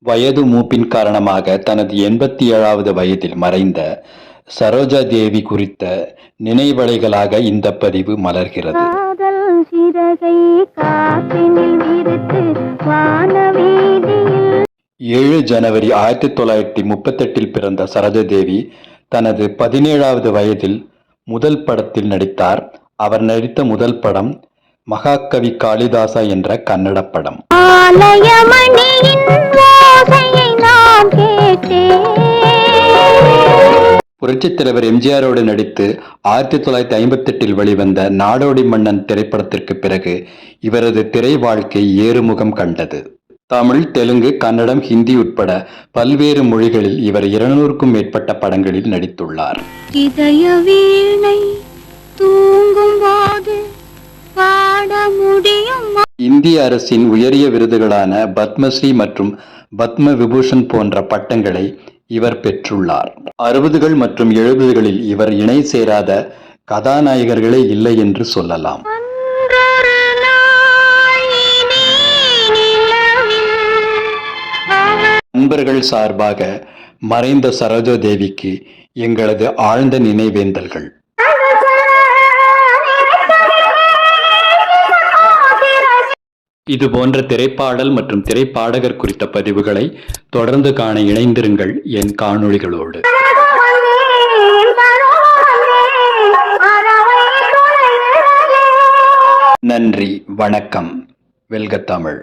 வயது மூப்பின் காரணமாக தனது 87வது வயதில் மறைந்த சரோஜா தேவி குறித்த நினைவலைகளாக இந்த பதிவு மலர்கிறது. காதல் சிறகை காற்றினில் விரித்து வானவீதியில் 7 ஜனவரி 1938 பிறந்த சரோஜா தேவி தனது 17வது வயதில் முதல் படத்தில் நடித்தார். அவர் நடித்த முதல் படம் மகாகவி காளிதாசா என்ற கன்னட படம். ஆலயமணியின் ஓசையை நான் கேட்டேன். புரட்சித் தலைவர் எம்ஜிஆரோடு நடித்து 1958 வெளிவந்த நாடோடி மன்னன் திரைப்படத்திற்கு பிறகு இவரது திரை வாழ்க்கை ஏறுமுகம் கண்டது. தமிழ், தெலுங்கு, கன்னடம், ஹிந்தி உட்பட பல்வேறு மொழிகளில் இவர் 200க்கும் மேற்பட்ட படங்களில் நடித்துள்ளார். இதய வீணை தூங்கும் போது பாட முடியும். இந்திய அரசின் உயரிய விருதுகளான பத்மஸ்ரீ மற்றும் பத்ம விபூஷன் போன்ற பட்டங்களை இவர் பெற்றுள்ளார். 60கள் மற்றும் 70களில் இவர் இணை சேராத கதாநாயகர்களே இல்லை என்று சொல்லலாம். நண்பர்கள் சார்பாக மறைந்த சரோஜா தேவிக்கு எங்களது ஆழ்ந்த நினைவேந்தல்கள். இது போன்ற திரைப்பாடல் மற்றும் திரைப்பாடகர் குறித்த பதிவுகளை தொடர்ந்து காண இணைந்திருங்கள் என் காணொளிகளோடு. நன்றி, வணக்கம். வெல்க தமிழ்.